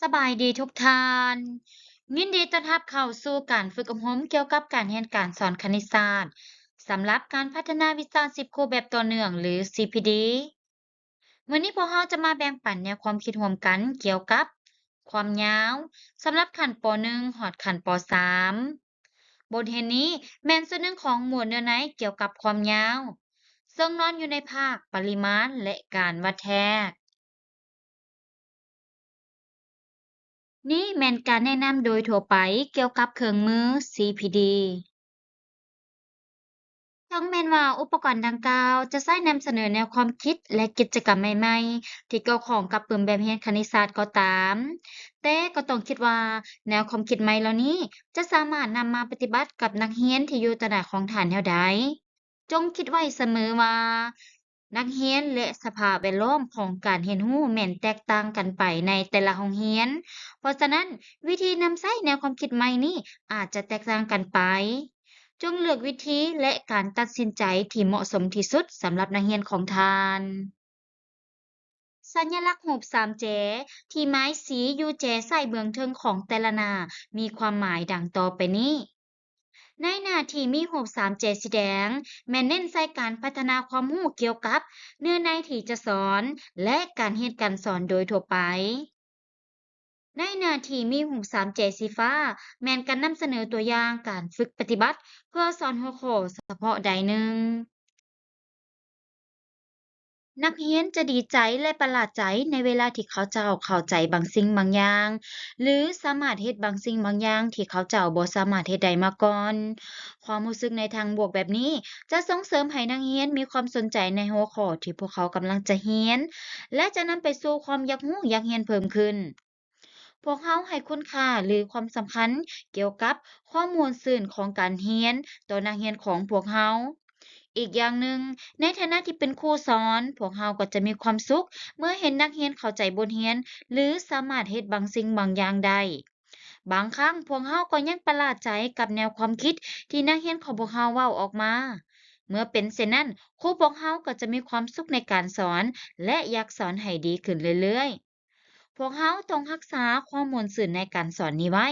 สบายดีทุกท่านยินดีต้อนรับเข้าสู่การฝึกอบรมเกี่ยวกับการเรียนการสอนคณิตศาสตร์สำหรับการพัฒนาวิชาชีพครูแบบต่อเนื่องหรือ CPD วันนี้พวกเราจะมาแบ่งปันแนวความคิดร่วมกันเกี่ยวกับความยาวสำหรับขั้นป .1 หอดขั้นป .3 บทเรียนนี้แม่นส่วนหนึ่งของหมวดเนื้อในเกี่ยวกับความยาวซึ่งนอนอยู่ในภาคปริมาณและการวัดแทก นี่แม่นการแนะนำโดยทั่วไปเกี่ยวกับเครื่องมือ CPD ถึงแม้นว่าอุปกรณ์ดังกล่าวจะใช้นำเสนอแนวความคิดและกิจกรรมใหม่ๆที่เกี่ยวข้องกับปึมแบบเรียนคณิตศาสตร์ก็ตาม แต่ก็ต้องคิดว่าแนวความคิดใหม่เหล่านี้จะสามารถนำมาปฏิบัติกับนักเรียนที่อยู่ตระหนักของฐานแนวใด จงคิดไว้เสมอว่านักเรียนและสภาพแวดล้อมของการเรียนรู้แม่นแตกต่างกันไปในแต่ละโรงเรียน เพราะฉะนั้นวิธีนำใช้แนวความคิดใหม่นี้อาจจะแตกต่างกันไป จงเลือกวิธีและการตัดสินใจที่เหมาะสมที่สุดสำหรับนักเรียนของทาน สัญลักษณ์รูปสามแจที่ไม้สีอยู่แจใส่เบื้องเทิงของแต่ละหน้ามีความหมายดังต่อไปนี้ ในหน้าที่มีรูปสามแจสีแดงแม่นเน้นใส่การพัฒนาความรู้เกี่ยวกับเนื้อในที่จะสอนและการเฮ็ดการสอนโดยทั่วไป ในหน้าที่มีหูสามแจสีฟ้าแม่นการนำเสนอตัวอย่างการฝึกปฏิบัติเพื่อสอนหัวข้อเฉพาะใดหนึ่ง นักเรียนจะดีใจและประหลาดใจในเวลาที่เขาเจ้าเข้าใจบางสิ่งบางอย่างหรือสามารถเฮ็ดบางสิ่งบางอย่างที่เขาเจ้าบ่สามารถเฮ็ดได้มาก่อนความรู้สึกในทางบวกแบบนี้จะส่งเสริมให้นักเรียนมีความสนใจในหัวข้อที่พวกเขากำลังจะเรียนและจะนำไปสู่ความอยากรู้อยากเรียนเพิ่มขึ้นพวกเขาให้คุณค่าหรือความสำคัญเกี่ยวกับข้อมูลสื่อของการเรียนต่อนักเรียนของพวกเขา อีกอย่างหนึ่งในฐานะที่เป็นครูสอนพวกเราก็จะมีความสุขเมื่อเห็นนักเรียนเข้าใจบทเรียนหรือสามารถเฮ็ดบางสิ่งบางอย่างได้บางครั้งพวกเราก็ยังประหลาดใจกับแนวความคิดที่นักเรียนของพวกเราเว้าออกมาเมื่อเป็นเช่นนั้นครูพวกเราก็จะมีความสุขในการสอนและอยากสอนให้ดีขึ้นเรื่อยๆพวกเราต้องรักษาความม่วนซื่นในการสอนนี้ไว้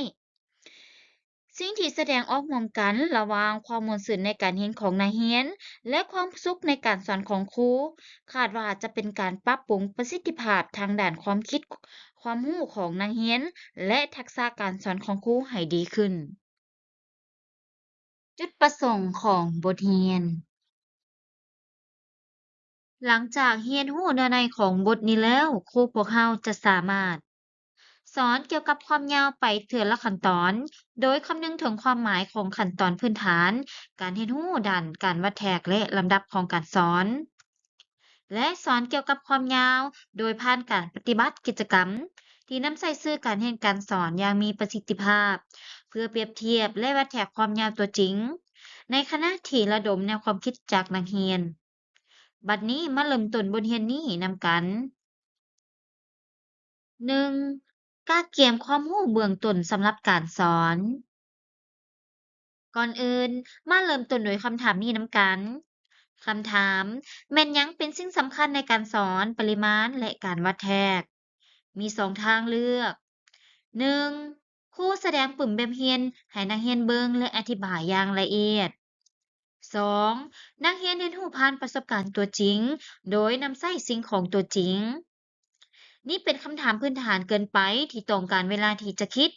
สิ่งที่แสดงออกร่วมกันระหว่างความม่วนซื่นในการเรียนของนักเรียนและความสุขในการสอนของครูคาดว่าจะเป็นการปรับปรุงประสิทธิภาพทางด้านความคิดความรู้ของนักเรียนและทักษะการสอนของครูให้ดีขึ้นจุดประสงค์ของบทเรียนหลังจากเรียนรู้เนื้อในของบทนี้แล้วครูพวกเราจะสามารถ สอนเกี่ยวกับความยาวไปเถื่อละขั้นตอน โดยคำนึงถึงความหมายของขั้นตอนพื้นฐาน การเรียนรู้ด้านการวัดแทกและลำดับของการสอน และสอนเกี่ยวกับความยาว โดยผ่านการปฏิบัติกิจกรรมที่นำใส่สื่อการเรียนการสอนอย่างมีประสิทธิภาพ เพื่อเปรียบเทียบและวัดแทกความยาวตัวจริง ในขณะที่ระดมแนวความคิดจากนักเรียน บัดนี้มาเริ่มต้นบทเรียนนี้นำกัน 1. การเตรียมความรู้เบื้องต้นสำหรับการสอน ก่อนอื่นมาเริ่มต้นด้วยคำถามนี้นำกัน คำถามแม่นหยังเป็นสิ่งสำคัญในการสอนปริมาณและการวัดแทก มีสองทางเลือก 1. ครูแสดงปึ่มแบบเรียนให้นักเรียนเบิ่งและอธิบายอย่างละเอียด 2. นักเรียนเรียนรู้ผ่านประสบการณ์ตัวจริง โดยนำใช้สิ่งของตัวจริง นี่เป็นคำถามพื้นฐานเกินไปที่ต้องการเวลาที่จะคิด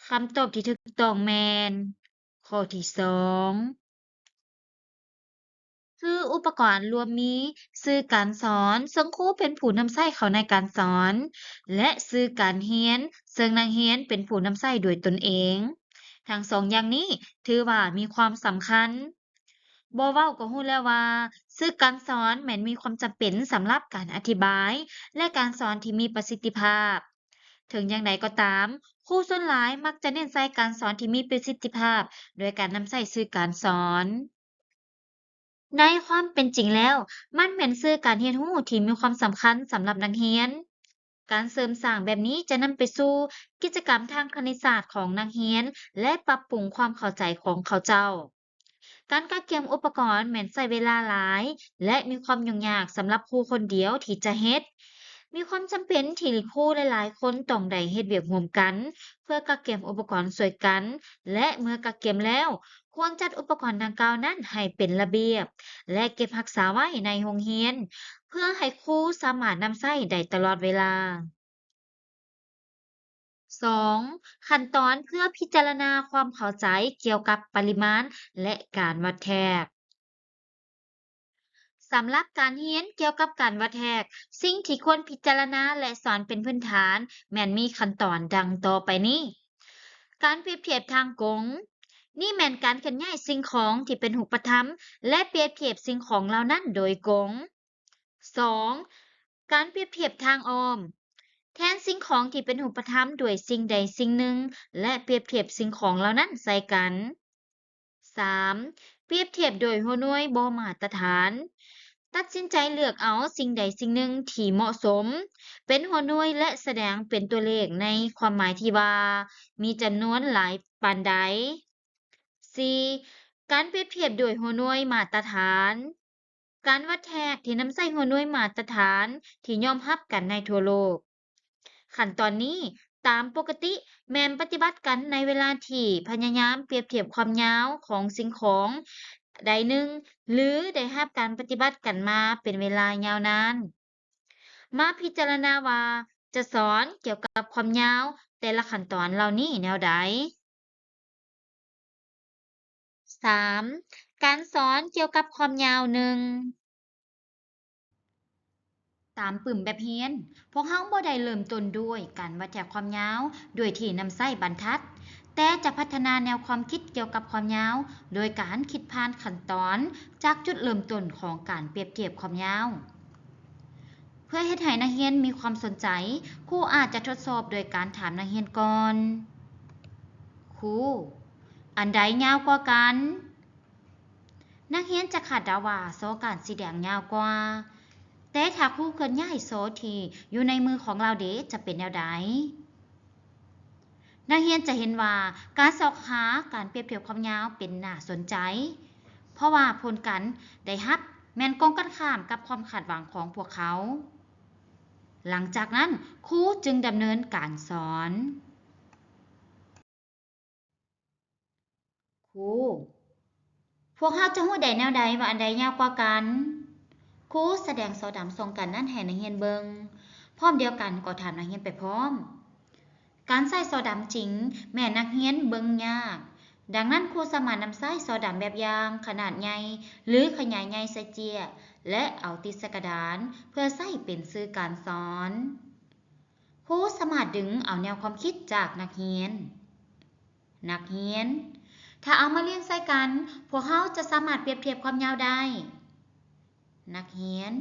คำตอบที่ถูกต้องแม่นข้อที่สองคืออุปกรณ์รวมมีสื่อการสอนซึ่งครูเป็นผู้นำใช้เขาในการสอนและสื่อการเรียนซึ่งนักเรียนเป็นผู้นำใช้ด้วยตนเองทั้งสองอย่างนี้ถือว่ามีความสำคัญบ่เว้าก็รู้แล้วว่าสื่อการสอนแม่นมีความจำเป็นสำหรับการอธิบายและการสอนที่มีประสิทธิภาพ ถึงอย่างไรก็ตามครูส่วนหลายมักจะเน้นใช้การสอนที่มีประสิทธิภาพโดยการนำใช้สื่อการสอนในความเป็นจริงแล้วมันเป็นสื่อการเรียนรู้ที่มีความสำคัญสำหรับนักเรียนการเสริมสร้างแบบนี้จะนำไปสู่กิจกรรมทางคณิตศาสตร์ของนักเรียนและปรับปรุงความเข้าใจของเขาเจ้าการจัดเตรียมอุปกรณ์แม้นใช้เวลาหลายและมีความยุ่งยากสำหรับครูคนเดียวที่จะเฮ็ด มีความจำเป็นที่ครูหลายๆคนต้องได้เฮ็ดเวียกร่วมกันเพื่อกักเก็บอุปกรณ์ช่วยกันและเมื่อกักเก็บแล้วควรจัดอุปกรณ์ดังกล่าวนั้นให้เป็นระเบียบและเก็บรักษาไว้ในโรงเรียนเพื่อให้ครูสามารถนำใช้ได้ตลอดเวลา 2. ขั้นตอนเพื่อพิจารณาความเข้าใจเกี่ยวกับปริมาณและการวัดแทก สำหรับการเรียนเกี่ยวกับการวัดแทกสิ่งที่ควรพิจารณาและสอนเป็นพื้นฐานแม่นมีขั้นตอนดังต่อไปนี้การเปรียบเทียบทางกงนี่แม่นการเคลื่อนย้ายสิ่งของที่เป็นรูปธรรมและเปรียบเทียบสิ่งของเหล่านั้นโดยกง 2. การเปรียบเทียบทางอ้อมแทนสิ่งของที่เป็นรูปธรรมด้วยสิ่งใดสิ่งหนึ่งและเปรียบเทียบสิ่งของเหล่านั้นใส่กัน 3. เปรียบเทียบโดยหัวหน่วยบ่มาตรฐาน ตัดสินใจเลือกเอาสิ่งใดสิ่งหนึ่งที่เหมาะสม เป็นหัวหน่วยและแสดงเป็นตัวเลขในความหมายที่ว่ามีจำนวนหลายปานใด 4. การเปรียบเทียบโดยหัวหน่วยมาตรฐาน การวัดแทกที่นำใส่หัวหน่วยมาตรฐานที่ยอมรับกันในทั่วโลก ขั้นตอนนี้ตามปกติแม่นปฏิบัติกันในเวลาที่พยายามเปรียบเทียบความยาวของสิ่งของใดหนึ่งหรือได้รับการปฏิบัติกันมาเป็นเวลายาวนานมาพิจารณาว่าจะสอนเกี่ยวกับความยาวแต่ละขั้นตอนเหล่านี้แนวใด 3. การสอนเกี่ยวกับความยาวหนึ่ง ตามปึ่มแบบเฮียนพวกเฮาบ่ได้เริ่มต้นด้วยการวัดจากความยาวโดยที่นำไส้บรรทัด แต่จะพัฒนาแนวความคิดเกี่ยวกับความยาวโดยการคิดผ่านขั้นตอนจากจุดเริ่มต้นของการเปรียบเทียบความยาว เพื่อเฮ็ดให้นักเรียนมีความสนใจครูอาจจะทดสอบโดยการถามนักเรียนก่อนครูอันใดยาวกว่ากัน นักเรียนจะคาดเดาว่าโซ่การสีแดงยาวกว่า แต่ถ้าครูเคลื่อนย้ายโซ่ที่อยู่ในมือของเราเดะจะเป็นแนวใดนักเรียนจะเห็นว่าการสอบหาการเปรียบเทียบความยาวเป็นน่าสนใจ เพราะว่าผลกันได้รับแม่นกงกันข้ามกับความคาดหวังของพวกเขา หลังจากนั้นครูจึงดำเนินการสอนครูพวกเขาจะรู้ได้แนวใดว่าอันใดยาวกว่ากันครูแสดงโซ่ดำส่งกันนั่นให้นักเรียนเบิงพร้อมเดียวกันก็ถามนักเรียนไปพร้อม การใส่โซดำจริงแม่นักเรียนเบิ่งยาก ดังนั้นครูสามารถนำใส่โซดำแบบยางขนาดใหญ่หรือขยายใหญ่ใส่เจียและเอาติดใส่กระดานเพื่อใส่เป็นสื่อการสอนครูสามารถดึงเอาแนวความคิดจากนักเรียน ถ้าเอามาเรียนใส่กัน พวกเขาจะสามารถเปรียบเทียบความยาวได้ นักเรียน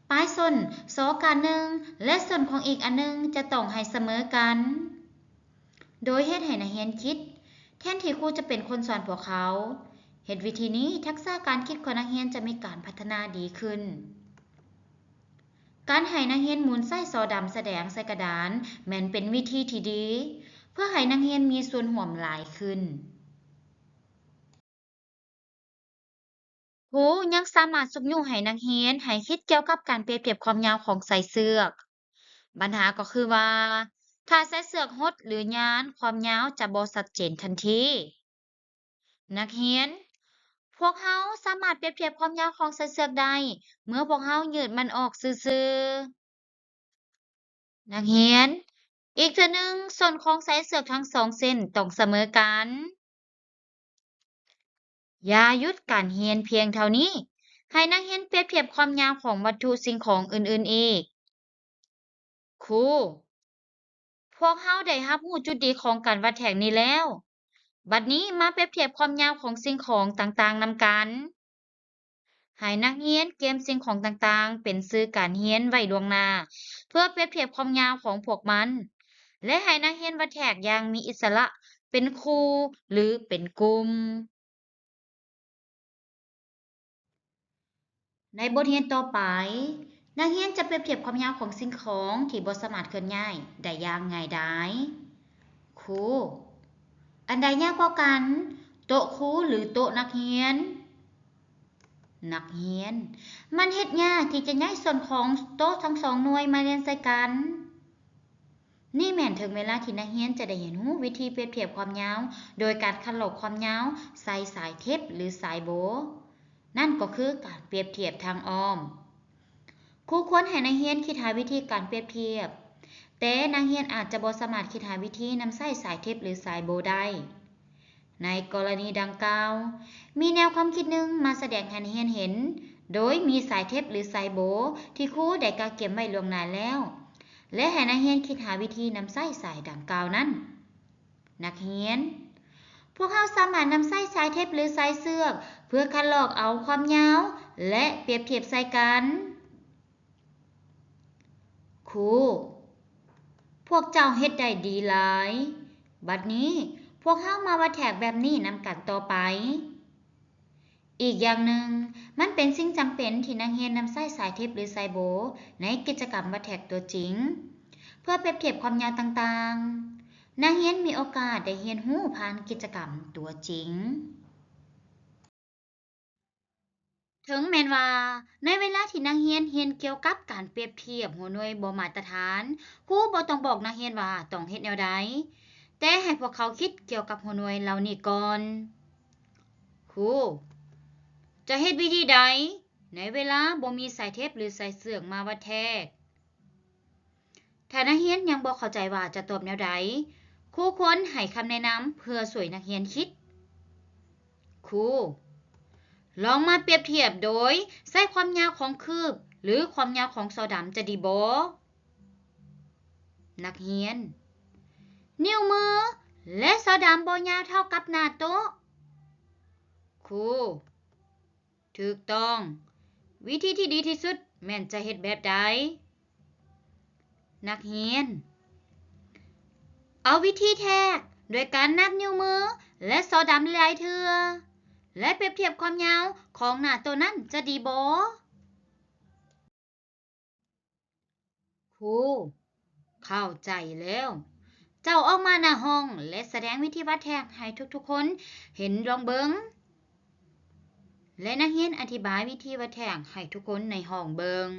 ปลายส้นโซกันหนึ่งและส่วนของอีกอันหนึ่งจะต้องให้เสมอกัน โดยเฮ็ดให้นักเรียนคิดแทนที่ครูจะเป็นคนสอนพวกเขาเฮ็ดวิธีนี้ทักษะการคิดของนักเรียนจะมีการพัฒนาดีขึ้น การให้นักเรียนหมุนไส้ซอดำแสดงใส่กระดานแม่นเป็นวิธีที่ดี เพื่อให้นักเรียนมีส่วนร่วมหลายขึ้น ครูยังสามารถซุกยุ่งให้นักเรียนให้คิดเกี่ยวกับการเปรียบเทียบความยาวของสายเสือกปัญหาก็คือว่าถ้าสายเสือกหดหรือยานความยาวจะบ่ชัดเจนทันทีนักเรียนพวกเขาสามารถเปรียบเทียบความยาวของสายเสือกได้เมื่อพวกเขายืดมันออกซื่อๆนักเรียนอีกเทื่อหนึ่งส่วนของสายเสือกทั้งสองเส้นต้องเสมอกันอย่าหยุดการเรียนเพียงเท่านี้ให้นักเรียนเปรียบเทียบความยาวของวัตถุสิ่งของอื่นๆอีกครู พวกเราได้รับรู้จุดดีของการวัดแห่งนี้แล้ว บัดนี้มาเปรียบเทียบความยาวของสิ่งของต่างๆนำกัน ให้นักเรียนเตรียมสิ่งของต่างๆเป็นสื่อการเรียนไว้ล่วงหน้าเพื่อเปรียบเทียบความยาวของพวกมัน และให้นักเรียนวัดแทกอย่างมีอิสระเป็นครูหรือเป็นกลุ่ม ในบทเรียนต่อไป นักเรียนจะเปรียบเทียบความยาวของสิ่งของที่บ่สามารถเคลื่อนย้ายได้อย่างง่ายดายครู อันใดยากกว่ากัน โต๊ะครูหรือโต๊ะนักเรียน นักเรียนมันเฮ็ดยากที่จะย้ายส่วนของโต๊ะทั้งสองหน่วยมาเรียนใส่กันนี่แม่นถึงเวลาที่นักเรียนจะได้เห็นรู้วิธีเปรียบเทียบความยาวโดยการคัดลอกความยาวใส่สายเทปหรือสายโบนั่นก็คือการเปรียบเทียบทางอ้อมครูควรให้นักเรียนคิดหาวิธีการเปรียบเทียบแต่นักเรียนอาจจะบ่สามารถคิดหาวิธีนำใส่สายเทปหรือสายโบได้ในกรณีดังกล่าวมีแนวความคิดหนึ่งมาแสดงให้นักเรียนเห็นโดยมีสายเทปหรือสายโบที่ครูได้กะเก็บไว้ล่วงหน้าแล้วและให้นักเรียนคิดหาวิธีนำใส่สายดังกล่าวนั้นนักเรียนพวกเขาสามารถนำใส่สายเทปหรือสายเสือกเพื่อคัดลอกเอาความยาวและเปรียบเทียบใส่กันครูพวกเจ้าเฮ็ดได้ดีหลายบัดนี้พวกเขามาวัดแทกแบบนี้นำกันต่อไปอีกอย่างหนึ่งมันเป็นสิ่งจำเป็นที่นักเรียนนำใส่สายเทปหรือสายโบในกิจกรรมวัดแทกตัวจริงเพื่อเปรียบเทียบความยาวต่างๆนักเรียนมีโอกาสได้เรียนรู้ผ่านกิจกรรมตัวจริงถึงแม้ว่าในเวลาที่นักเรียนเรียนเกี่ยวกับการเปรียบเทียบหัวหน่วยบ่มาตรฐานครูบ่ต้องบอกนักเรียนว่าต้องเฮ็ดแนวใดแต่ให้พวกเขาคิดเกี่ยวกับหัวหน่วยเหล่านี้ก่อนครูจะเฮ็ดวิธีใดในเวลาบ่มีสายเทปหรือสายเสือกมาวัดแทกถ้านักเรียนยังบ่เข้าใจว่าจะตอบแนวใดครูควรให้คำแนะนำเพื่อช่วยนักเรียนคิดครูลองมาเปรียบเทียบโดยใช้ความยาวของคืบหรือความยาวของโซดำจะดีบ่นักเรียนนิ้วมือและโซดำบ่ยาวเท่ากับหน้าโต๊ะครูถูกต้องวิธีที่ดีที่สุดแม่นจะเฮ็ดแบบใดนักเรียนเอาวิธีแทกโดยการนับนิ้วมือและโซดำหลายเทื่อและเปรียบเทียบความยาวของหน้าตัวนั้นจะดีบ่ครูเข้าใจแล้ว เจ้าออกมาหน้าห้องและแสดงวิธีวัดแทกให้ทุกๆคนเห็นลองเบิงและนักเรียนอธิบายวิธีวัดแทกให้ทุกคนในห้องเบิง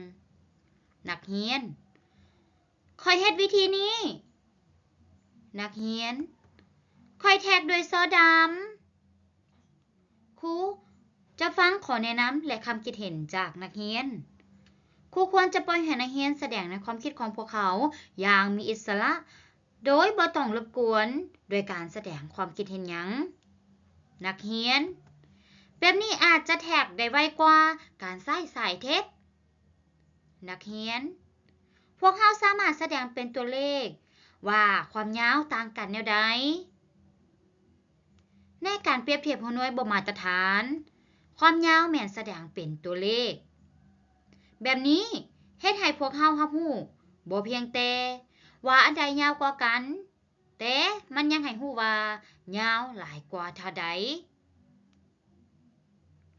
นักเรียนค่อยเฮ็ดวิธีนี้นักเรียนค่อยแทกด้วยซอดำครูจะฟังขอแนะนำและคำคิดเห็นจากนักเรียนครูควรจะปล่อยให้นักเรียนแสดงในความคิดของพวกเขาอย่างมีอิสระโดยบ่ต้องรบกวนโดยการแสดงความคิดเห็นหยังนักเรียนแบบนี้อาจจะแทกได้ไวกว่าการใช้สายเทปนักเรียนพวกเขาสามารถแสดงเป็นตัวเลขว่าความยาวต่างกันแนวใดในการเปรียบเทียบหัวหน่วยบ่มาตรฐานความยาวแม่นแสดงเป็นตัวเลขแบบนี้เฮ็ดให้พวกเรารับรู้บ่เพียงแต่ว่าอันใดยาวกว่ากันแต่มันยังให้รู้ว่ายาวหลายกว่าเท่าใด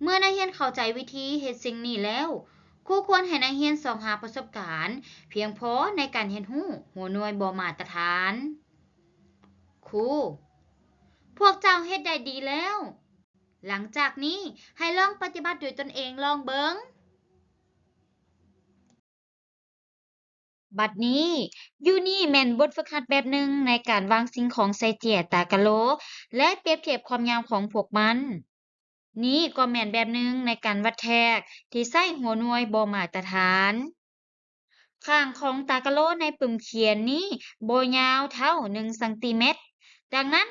เมื่อนักเรียนเข้าใจวิธีเฮ็ดสิ่งนี้แล้วครูควรให้นักเรียนสอบหาประสบการณ์เพียงพอในการเรียนรู้หัวหน่วยบ่มาตรฐานครูพวกเจ้าเฮ็ดได้ดีแล้วหลังจากนี้ให้ลองปฏิบัติด้วยตนเองลองเบิงบัดนี้อยู่นี่แม่นบทฝึกหัดแบบหนึ่งในการวางสิ่งของใส่เจียตากะโหลและเปรียบเทียบความยาวของพวกมันนี่ก็แม่นแบบหนึ่งในการวัดแทกที่ใส่หัวหน่วยบ่มาตรฐานข้างของตากะโหลในปึ่มเขียนนี้บ่ยาวเท่า1ซนติเมตรดังนั้น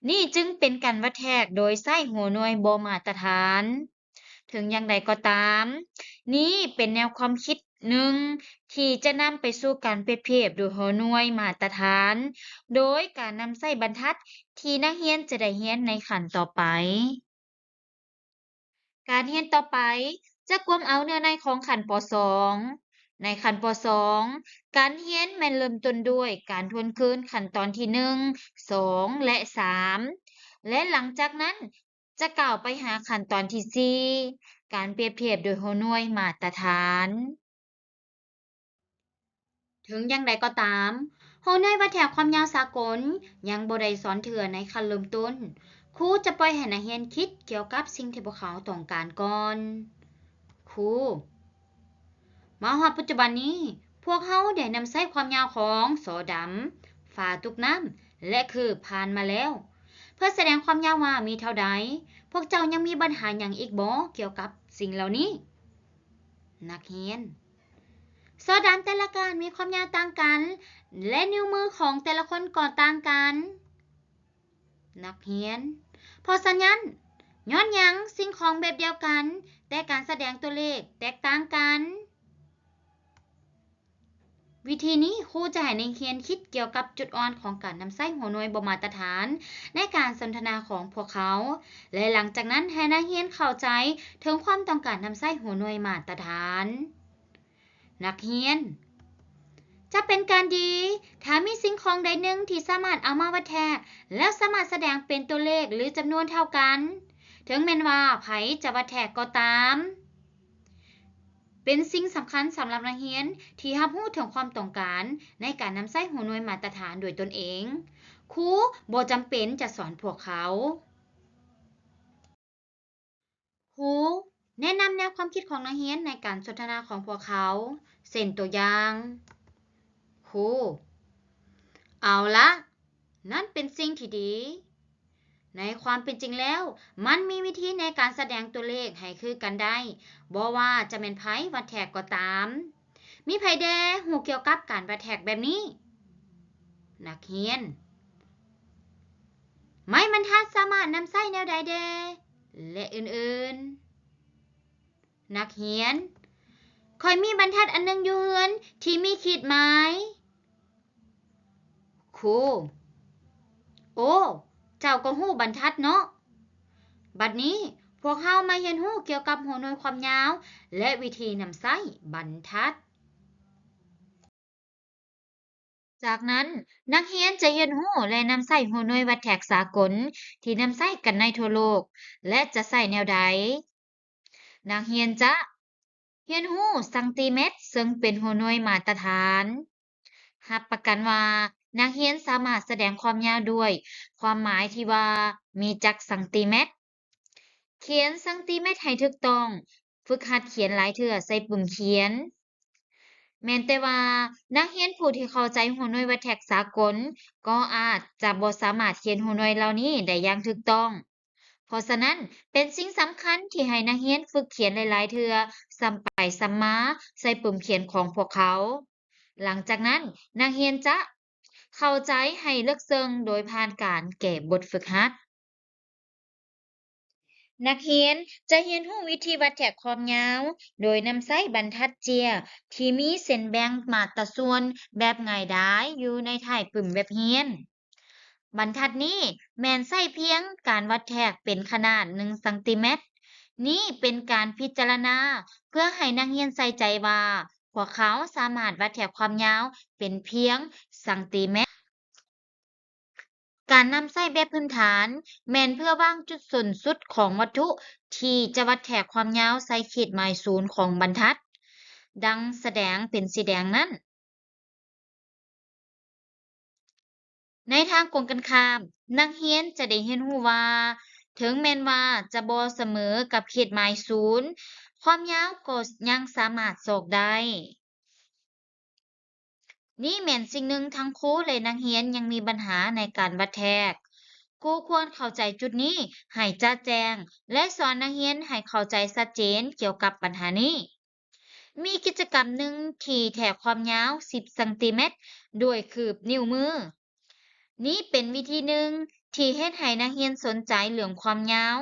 นี่จึงเป็นการวัดแทกโดยใส่หัวหน่วยบ่มาตรฐาน ถึงอย่างใดก็ตาม นี่เป็นแนวความคิดหนึ่งที่จะนำไปสู่การเปรียบเทียบโดยหัวหน่วยมาตรฐาน โดยการนำใส่บรรทัดที่นักเรียนจะได้เรียนในขั้นต่อไป การเรียนต่อไปจะกวมเอาเนื้อในของขั้นป .2 ในขั้นป .2 การเรียนแม่นเริ่มต้นด้วยการทวนคืนขั้นตอนที่1 2 และ3และหลังจากนั้นจะกล่าวไปหาขั้นตอนที่4การเปรียบเทียบโดยหัวหน่วยมาตรฐาน ถึงอย่างใดก็ตามโฮในวัดแถวความยาวสากลยังบ่ได้สอนเถื่อในขั้นเริ่มต้นครูจะปล่อยให้นักเรียนคิดเกี่ยวกับสิ่งที่พวกเขาต้องการก่อน ครูมาฮอดปัจจุบันนี้พวกเขาได้นำใช้ความยาวของสอดำฝ่าตุกน้ำและคือผ่านมาแล้วเพื่อแสดงความยาวว่ามีเท่าใดพวกเจ้ายังมีปัญหาอย่างอีกบ่เกี่ยวกับสิ่งเหล่านี้นักเรียนสอดำแต่ละการมีความยาวต่างกันและนิ้วมือของแต่ละคนก็ต่างกันนักเรียนเพราะฉะนั้นย้อนหยังสิ่งของแบบเดียวกันแต่การแสดงตัวเลขแตกต่างกันวิธีนี้ครูจะให้นักเรียนคิดเกี่ยวกับจุดอ่อนของการนำใช้หัวหน่วยบ่มาตรฐานในการสนทนาของพวกเขาและหลังจากนั้นให้นักเรียนเข้าใจถึงความต้องการนำใช้หัวหน่วยมาตรฐานนักเรียนจะเป็นการดีถ้ามีสิ่งของใดหนึ่งที่สามารถเอามาวัดแทกแล้วสามารถแสดงเป็นตัวเลขหรือจำนวนเท่ากันถึงแม้นว่าไผจะวัดแทกก็ตามเป็นสิ่งสำคัญสำหรับนักเรียนที่รับรู้ถึงความต้องการในการนำใช้หัวหน่วยมาตรฐานโดยตนเองครูบ่จำเป็นจะสอนพวกเขาครูแนะนำแนวความคิดของนักเรียนในการสนทนาของพวกเขาเช่นตัวอย่างครูเอาละนั่นเป็นสิ่งที่ดีในความเป็นจริงแล้วมันมีวิธีในการแสดงตัวเลขให้คือกันได้บ่ว่าจะเป็นไผวัดแทกก็ตามมีไผแดหูเกี่ยวกับการวัดแทกแบบนี้นักเรียนไม้บรรทัดสามารถนำใช้แนวใดแดและอื่นๆนักเรียนค่อยมีบรรทัดอันหนึงอยู่เฮือนที่มีขีดไม้ครูโอ้เจ้าก็ฮู้บรรทัดเนาะบัดนี้พวกเรามาเรียนรู้เกี่ยวกับหัวหน่วยความยาวและวิธีนำใช้บรรทัดจากนั้นนักเรียนจะเรียนรู้และนำใช้หัวหน่วยวัดแทกสากลที่นำใช้กันในทั่วโลกและจะใช้แนวใดนักเรียนจะเรียนรู้ซังติเมตรซึ่งเป็นหัวหน่วยมาตรฐานรับประกันว่านักเรียนสามารถแสดงความยาวด้วยความหมายที่ว่ามีจักซังติเมตรเขียนซังติเมตรให้ถูกต้องฝึกหัดเขียนหลายเทื่อใส่ปุ่มเขียนแม้นแต่ว่านักเรียนผู้ที่เข้าใจหัวหน่วยวัดแทกสากลก็อาจจะบ่สามารถเขียนหัวหน่วยเหล่านี้ได้อย่างถูกต้องเพราะฉะนั้นเป็นสิ่งสำคัญที่ให้นักเรียนฝึกเขียนหลายๆเทื่อซ้ำไปซ้ำมาใส่ปุ่มเขียนของพวกเขาหลังจากนั้นนักเรียนจะเข้าใจให้ลึกซึ้งโดยผ่านการแก้บทฝึกหัด นักเรียนจะเรียนรู้วิธีวัดแทกความยาวโดยนำใช้บรรทัดเจียที่มีเส้นแบ่งมาตราส่วนแบบง่ายดายอยู่ในท้ายปึ้มแบบเรียนบรรทัดนี้แม่นใช้เพียงการวัดแทกเป็นขนาด1ซนติเมตรนี่เป็นการพิจารณาเพื่อให้นักเรียนใส่ใจว่าพวกเขาสามารถวัดแทกความยาวเป็นเพียงซนติเมตร การนำไส้แบบพื้นฐานแม่นเพื่อวางจุดส่วนสุดของวัตถุที่จะวัดแถกความยาวใส่ขีดหมายศูนย์ของบรรทัดดังแสดงเป็นสีแดงนั้นในทางกงกันข้ามนักเรียนจะได้เรียนรู้ว่าถึงแม้นว่าจะบ่เสมอกับขีดหมายศูนย์ความยาวก็ยังสามารถโศกได้นี่แม่นสิ่งหนึ่งทั้งครูและนักเรียนยังมีปัญหาในการวัดแทก ครูควรเข้าใจจุดนี้ให้ชัดแจ้งและสอนนักเรียนให้เข้าใจชัดเจนเกี่ยวกับปัญหานี้มีกิจกรรมหนึ่งที่แถกความยาว10ซนติเมตรด้วยคืบนิ้วมือนี้เป็นวิธีหนึ่งที่เฮ็ดให้นักเรียนสนใจเรื่องความยาว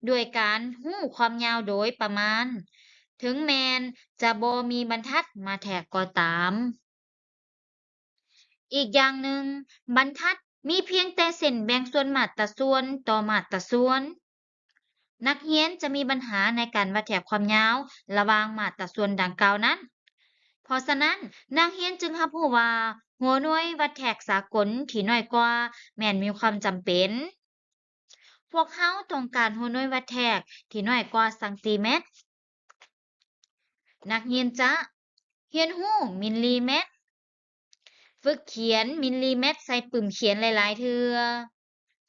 ด้วยการรู้ความยาวโดยประมาณถึงแม้นจะบ่มีบรรทัดมาแทรกก็ตาม อีกอย่างหนึ่งบรรทัดมีเพียงแต่เส้นแบ่งส่วนมาตราส่วนต่อมาตราส่วนนักเรียนจะมีปัญหาในการวัดแถบความยาวระหว่างมาตราส่วนดังกล่าวนั้นเพราะฉะนั้นนักเรียนจึงรับรู้ว่าหัวหน่วยวัดแทกสากลที่น้อยกว่าแม่นมีความจำเป็นพวกเขาต้องการหัวหน่วยวัดแทกที่น้อยกว่าซนติเมตรนักเรียนจะเรียนรู้มิลลิเมตรฝึกเขียนมิลลิเมตรใส่ปึ้มเขียนหลายๆเทื่อ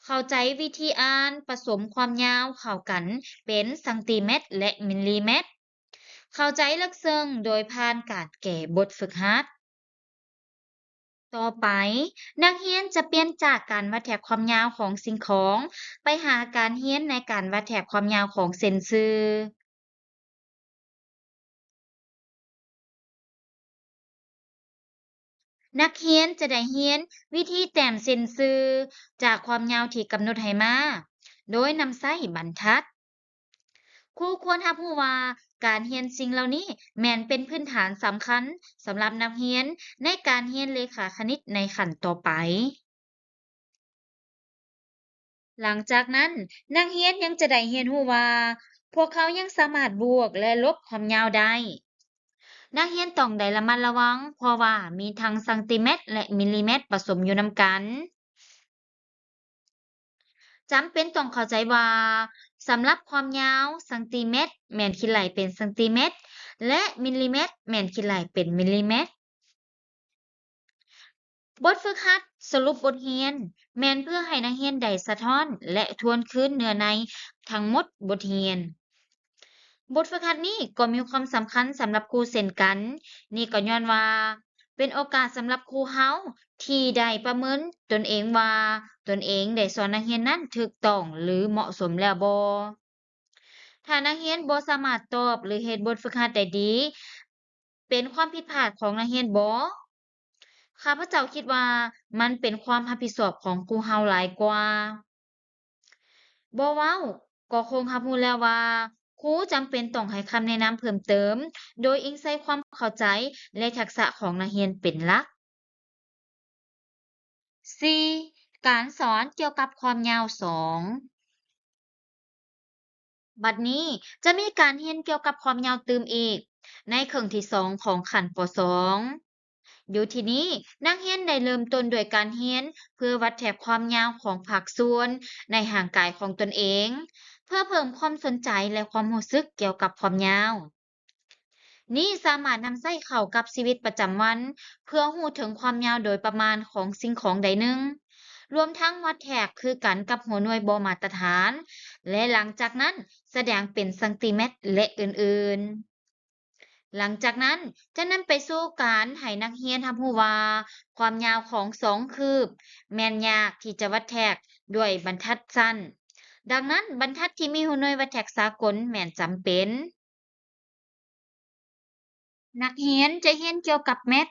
เข้าใจวิธีอ่านผสมความยาวเข้ากันเป็นซนติเมตรและมิลลิเมตร เข้าใจลึกซึ้งโดยผ่านการแก้บทฝึกหัด ต่อไปนักเรียนจะเปลี่ยนจากการวัดแถบความยาวของสิ่งของไปหาการเรียนในการวัดแถบความยาวของเส้นสื่อนักเรียนจะได้เรียนวิธีแต้มเส้นสื่อจากความยาวที่กำหนดให้มาโดยนำไส้บรรทัดครูควรรับรู้ว่าการเรียนสิ่งเหล่านี้แม่นเป็นพื้นฐานสำคัญสำหรับนักเรียนในการเรียนเลขาคณิตในขั้นต่อไป หลังจากนั้นนักเรียนยังจะได้เรียนรู้ว่าพวกเขายังสามารถบวกและลบความยาวได้นักเรียนต้องได้ระมัดระวังเพราะว่ามีทั้งเซนติเมตรและมิลลิเมตรผสมอยู่นำกันจำเป็นต้องเข้าใจว่าสำหรับความยาวเซนติเมตรแม่นคิดไหลเป็นเซนติเมตรและมิลลิเมตรแม่นคิดไหลเป็นมิลลิเมตรบทฝึกหัดสรุปบทเรียนแม่นเพื่อให้นักเรียนได้สะท้อนและทวนคืนเนื้อในทั้งหมดบทเรียน บทฝึกหัดนี้ก็มีความสำคัญสำหรับครูเช่นกัน นี่ก็ย้อนว่าเป็นโอกาสสำหรับครูเฮาที่ได้ประเมินตนเองว่าตนเองได้สอนนักเรียนนั้นถูกต้องหรือเหมาะสมแล้วบ่ถ้านักเรียนบ่สามารถตอบหรือเฮ็ดบทฝึกหัดได้ดีเป็นความผิดพลาดของนักเรียนบ่ข้าพเจ้าคิดว่ามันเป็นความรับผิดชอบของครูเฮาหลายกว่า บ่เว้าก็คงรับรู้แล้วว่าครูจำเป็นต้องให้คำแนะนำเพิ่มเติมโดยอิงใส่ความเข้าใจและทักษะของนักเรียนเป็นหลัก 4. การสอนเกี่ยวกับความยาว2บัดนี้จะมีการเรียนเกี่ยวกับความยาวตืมอีกในครึ่งที่2ของขั้นป .2 อยู่ที่นี้นักเรียนได้เริ่มต้นด้วยการเรียนเพื่อวัดแถบความยาวของภาคส่วนในห่างกายของตนเองเพื่อเพิ่มความสนใจและความรู้สึกเกี่ยวกับความยาวนี่สามารถนำใช้เข้ากับชีวิตประจำวันเพื่อรู้ถึงความยาวโดยประมาณของสิ่งของใดหนึ่งรวมทั้งวัดแถบคือกันกับหัวหน่วยบมาตรฐานและหลังจากนั้นแสดงเป็นซนติเมตรและอื่นๆ หลังจากนั้นจะนำไปสู่การให้นักเรียนรับรู้ว่าความยาวของ2คืบแม่นยากที่จะวัดแทกด้วยบรรทัดสั้นดังนั้นบรรทัดที่มีหัวหน่วยวัดแทกสากลแม่นจำเป็นนักเรียนจะเรียนเกี่ยวกับเม็ด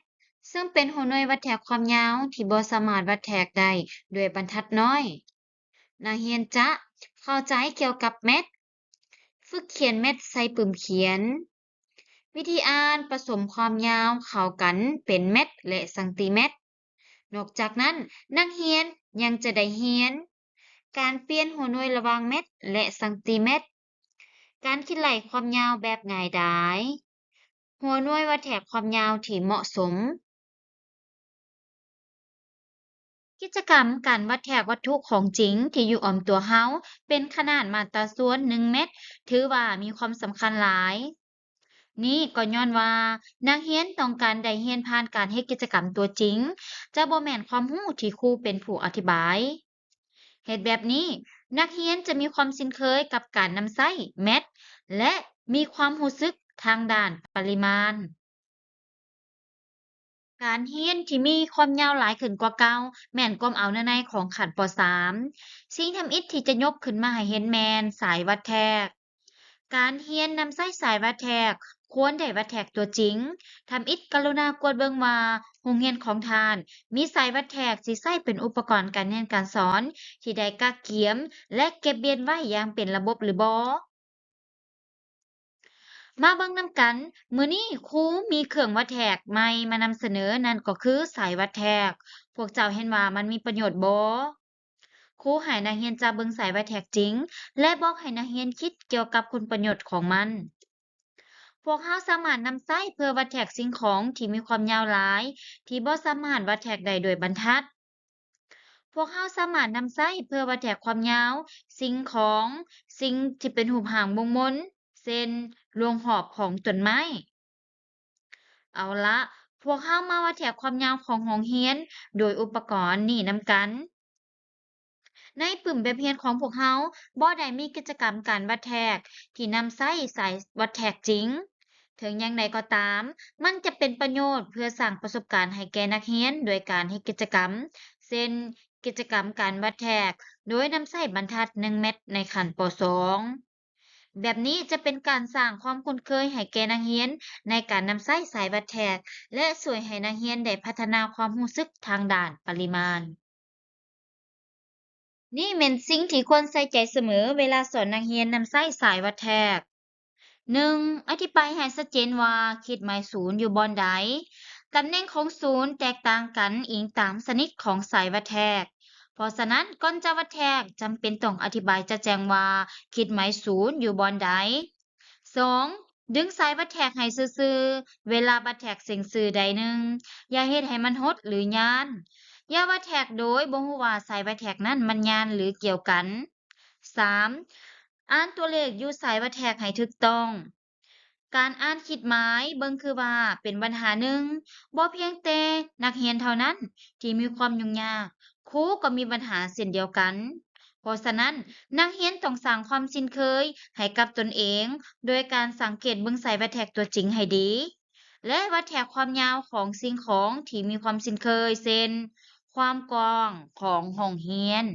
ซึ่งเป็นหัวหน่วยวัดแทกความยาวที่บ่สามารถวัดแทกได้ด้วยบรรทัดน้อยนักเรียนจะเข้าใจเกี่ยวกับเม็ดฝึกเขียนเม็ดใส่ปุ่มเขียน วิธีอ่านผสมความยาวเข้ากันเป็นเม็ดและซนติเมตรนอกจากนั้นนักเรียนยังจะได้เรียนการเปลี่ยนหัวหน่วยระหว่างเม็ดและซนติเมตรการคิดไล่ความยาวแบบง่ายดายหัวหน่วยวัดแถบความยาวที่เหมาะสมกิจกรรมการวัดแถบวัตถุของจริงที่อยู่อ้อมตัวเฮาเป็นขนาดมาตราส่วน1เม็ดถือว่ามีความสำคัญหลาย นี่ก็ย้อนว่านักเรียนต้องการได้เรียนผ่านการเฮ็ดกิจกรรมตัวจริงจะบ่แม่นความรู้ที่ครูเป็นผู้อธิบายเฮ็ดแบบนี้นักเรียนจะมีความคุ้นเคยกับการนำใช้แมทและมีความรู้สึกทางด้านปริมาณการเรียนที่มีความยาวหลายขึ้นกว่าเก่าแม่นความเอาในของขั้นป .3 สิ่งทำอิฐที่จะยกขึ้นมาให้เห็นแม่นสายวัดแทก การเรียนนำไส้สายวัดแทกควรได้วัดแทกตัวจริงทำอิฐกรุณากวดเบิงว่าโรงเรียนของทานมีสายวัดแทกสิใช้เป็นอุปกรณ์การเรียนการสอนที่ได้กักเขียมและเก็บเบียนไว้อย่างเป็นระบบหรือบ่มาเบิ่งนำกันมื้อนี้ครูมีเครื่องวัดแทกใหม่มานำเสนอนั่นก็คือสายวัดแทกพวกเจ้าเห็นว่ามันมีประโยชน์บ่ครูให้นักเรียนจับเบิ่งสายวัดแทกจริงและบอกให้นักเรียนคิดเกี่ยวกับคุณประโยชน์ของมัน พวกเขาสามารถนำไส้เพื่อวัดแทกสิ่งของที่มีความยาวหลายที่บ่สามารถวัดแทกได้โดยบรรทัดพวกเขาสามารถนำไส้เพื่อวัดแทกความยาวสิ่งของสิ่งที่เป็นรูปร่างวงมนเช่นรวงหอบของต้นไม้เอาละพวกเขามาวัดแทกความยาวของห้องเรียนโดยอุปกรณ์นี่นำกันในปึ่มแบบเรียนของพวกเขาบ่ได้มีกิจกรรมการวัดแทกที่นำไส้สายวัดแทกจริง ถึงอย่างใดก็ตาม มันจะเป็นประโยชน์เพื่อสร้างประสบการณ์ให้แก่นักเรียนโดยการเฮ็ดกิจกรรมเช่นกิจกรรมการวัดแทกโดยนำใช้บรรทัด1เม็ดในขั้นป .2 แบบนี้จะเป็นการสร้างความคุ้นเคยให้แก่นักเรียนในการนำใช้สายวัดแทกและช่วยให้นักเรียนได้พัฒนาความรู้สึกทางด้านปริมาณ นี่เป็นสิ่งที่ควรใส่ใจเสมอเวลาสอนนักเรียนนำใช้สายวัดแทก 1. อธิบายให้ชัดเจนว่าขีดหมายศูนย์อยู่บอนใดตำแหน่งของศูนย์แตกต่างกันอิงตามชนิดของสายวัดแทกเพราะฉะนั้นก่อนจะวัดแทกจำเป็นต้องอธิบายจะแจงว่าขีดหมายศูนย์อยู่บอนใด 2. ดึงสายวัดแทกให้ซื่อๆเวลาวัดแทกสิ่งสื่อใดหนึ่งอย่าเฮ็ดให้มันหดหรือยานอย่าวัดแทกโดยบ่ฮู้ว่าสายวัดแทกนั้นมันยานหรือเกี่ยวกัน 3. อ่านตัวเลขอยู่สายวัดแทกให้ถูกต้อง การอ่านคิดหมายเบิ่งคือว่าเป็นปัญหาหนึ่งบ่เพียงแต่นักเรียนเท่านั้นที่มีความยุ่งยากครูก็มีปัญหาเช่นเดียวกันเพราะฉะนั้นนักเรียนต้องสร้างความชินเคยให้กับตนเองโดยการสังเกตเบิ่งสายวัดแทกตัวจริงให้ดีและวัดแทกความยาวของสิ่งของที่มีความชินเคยเช่นความกว้างของห้องเรียน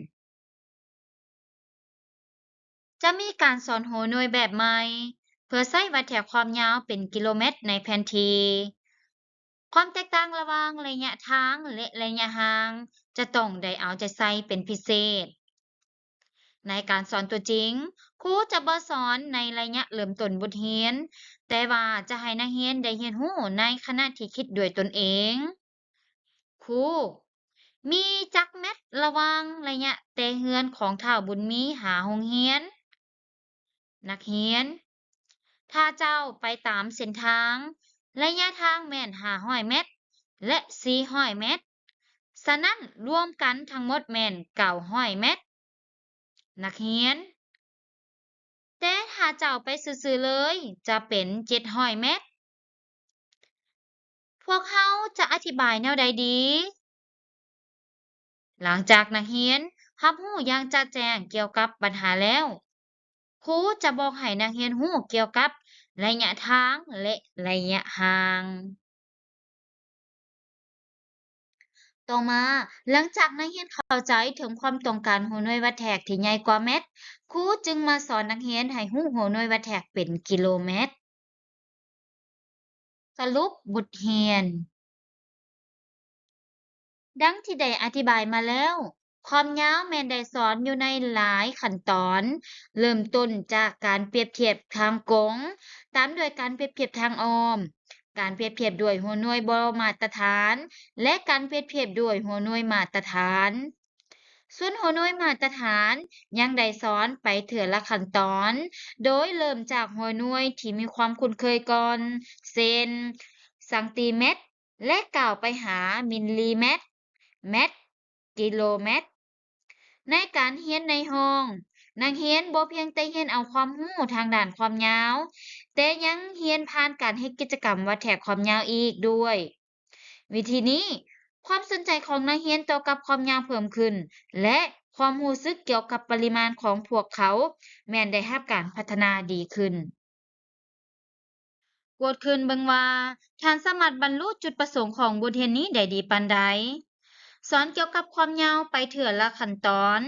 จะมีการสอนโหน่วยแบบใหม่เพื่อใช้วัดแถบความยาวเป็นกิโลเมตรในแผนที่ความแตกต่างระหว่างระยะทางและระยะห่างจะต้องได้เอาใจใส่เป็นพิเศษในการสอนตัวจริงครูจะบ่สอนในระยะเริ่มต้นบทเรียนแต่ว่าจะให้นักเรียนได้เรียนรู้ในขณะที่คิดด้วยตนเองครูมีจักแมตรระหว่างระยะแต่เฮือนของท้าวบุญมีหาโรงเรียนนักเรียน ถ้าเจ้าไปตามเส้นทางระยะทางแม่น500เมตรและ400เมตรฉะนั้นรวมกันทั้งหมดแม่น900เมตรนักเรียนแต่ถ้าเจ้าไปซื่อๆเลยจะเป็น700เมตรพวกเขาจะอธิบายแนวใดดีหลังจากนักเรียนรับรู้อย่างจะแจ้งเกี่ยวกับปัญหาแล้วครูจะบอกให้นักเรียนรู้เกี่ยวกับระยะทางและระยะห่าง ต่อมาหลังจากนักเรียนเข้าใจถึงความต้องการหัวหน่วยวัดแทกที่ใหญ่กว่าเม็ดครูจึงมาสอนนักเรียนให้รู้หัวหน่วยวัดแทกเป็นกิโลเมตรสรุปบทเรียน ดังที่ได้อธิบายมาแล้วความยาวแม่นได้สอนอยู่ในหลายขั้นตอนเริ่มต้นจากการเปรียบเทียบทางกงตามด้วยการเปรียบเทียบทางอ้อมการเปรียบเทียบด้วยหัวหน่วยบ่มาตรฐานและการเปรียบเทียบด้วยหัวหน่วยมาตรฐานส่วนหัวหน่วยมาตรฐานยังได้สอนไปเถื่อละขั้นตอนโดยเริ่มจากหัวหน่วยที่มีความคุ้นเคยก่อนเช่นซังติเมตรและกล่าวไปหามิลลิเมตร เมตรกิโลเมตรในการเรียนในห้องนักเรียนบ่เพียงแต่เรียนเอาความรู้ทางด้านความยาวแต่ยังเรียนผ่านการเฮ็ดกิจกรรมวัดแทกความยาวอีกด้วยวิธีนี้ความสนใจของนักเรียนต่อกับความยาวเพิ่มขึ้นและความรู้สึกเกี่ยวกับปริมาณของพวกเขาแม่นได้รับการพัฒนาดีขึ้น กวดคืนเบิ่งว่าท่านสามารถบรรลุจุดประสงค์ของบทเรียนนี้ได้ดีปานใดสอนเกี่ยวกับความยาวไปเถื่อละขั้นตอน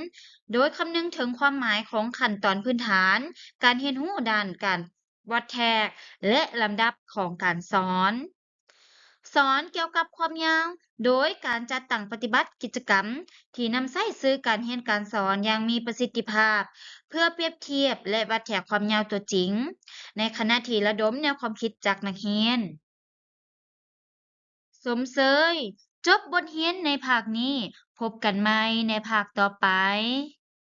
โดยคำนึงถึงความหมายของขั้นตอนพื้นฐาน การเรียนรู้ด้านการวัดแทกและลำดับของการสอน สอนเกี่ยวกับความยาวโดยการจัดตั้งปฏิบัติกิจกรรมที่นำใช้สื่อการเรียนการสอนอย่างมีประสิทธิภาพเพื่อเปรียบเทียบและวัดแทกความยาวตัวจริงในขณะที่ระดมแนวความคิดจากนักเรียนสมเสยจบบทเรียนในภาคนี้พบกันใหม่ในภาคต่อไป